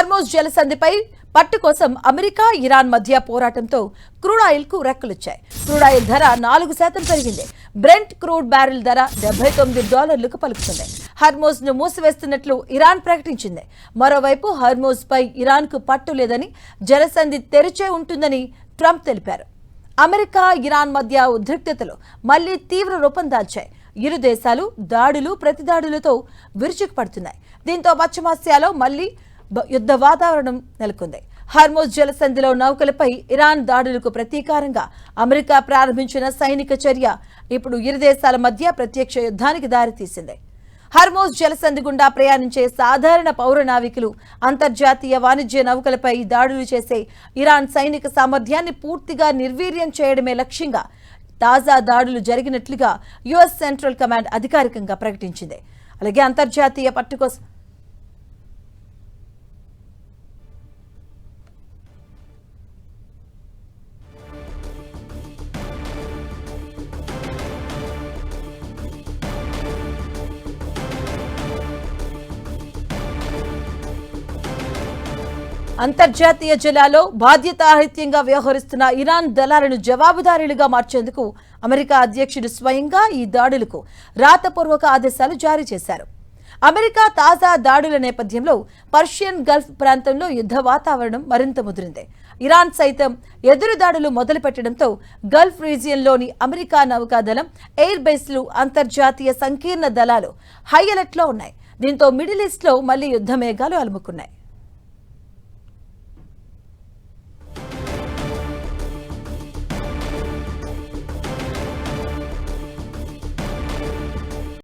Hormuz జలసంధిపై పట్టు కోసం America Iran మధ్య పోరాటంతో క్రూడ్ ఆయిల్ కు రెక్కలొచ్చాయి. క్రూడ్ ఆయిల్ ధర 4% పెరిగింది. బ్రెంట్ క్రూడ్ బ్యారెల్ ధర $79కు పలుకుతుంది. హార్మోజ్ ను మూసివేస్తున్నట్లు ఇరాన్ ప్రకటించింది. మరోవైపు హార్మోజ్ పై ఇరాన్ కు పట్టు లేదని, జలసంధి తెరిచే ఉంటుందని ట్రంప్ తెలిపారు. అమెరికా ఇరాన్ మధ్య ఉద్రిక్తతలు మళ్లీ తీవ్ర రూపం దాల్చాయి. ఇరు దేశాలు దాడులు ప్రతిదాడులతో విరుచుకుపడుతున్నాయి. దీంతో పశ్చిమాసియాలో మళ్లీ యుద్ధ వాతావరణం నెలకొంది. హార్మోజ్ జలసంధిలో నౌకలపై ఇరాన్ దాడులకు ప్రతీకారంగా అమెరికా ప్రారంభించిన సైనిక చర్య ఇప్పుడు ఇరు దేశాల మధ్య ప్రత్యక్ష యుద్ధానికి దారితీసింది. హార్మోజ్ జలసంధి గుండా ప్రయాణించే సాధారణ పౌర నావికులు, అంతర్జాతీయ వాణిజ్య నౌకలపై దాడులు చేసే ఇరాన్ సైనిక సామర్థ్యాన్ని పూర్తిగా నిర్వీర్యం చేయడమే లక్ష్యంగా తాజా దాడులు జరిగినట్లుగా యుఎస్ సెంట్రల్ కమాండ్ అధికారికంగా ప్రకటించింది. అలాగే అంతర్జాతీయ పట్టు కోసం అంతర్జాతీయ జలాల్లో బాధ్యతారహిత్యంగా వ్యవహరిస్తున్న ఇరాన్ దళాలను జవాబుదారీలుగా మార్చేందుకు అమెరికా అధ్యక్షుడు స్వయంగా ఈ దాడులకు రాతపూర్వక ఆదేశాలు జారీ చేశారు. అమెరికా తాజా దాడుల నేపథ్యంలో పర్షియన్ గల్ఫ్ ప్రాంతంలో యుద్ధ వాతావరణం మరింత ముదిరింది. ఇరాన్ సైతం ఎదురు దాడులు మొదలుపెట్టడంతో గల్ఫ్ రీజియన్లోని అమెరికా నౌకాదళం, ఎయిర్ బేస్లు, అంతర్జాతీయ సంకీర్ణ దళాలు హై అలర్ట్లో ఉన్నాయి. దీంతో మిడిల్ ఈస్ట్లో మళ్లీ యుద్ధ మేఘాలు అలుముకున్నాయి.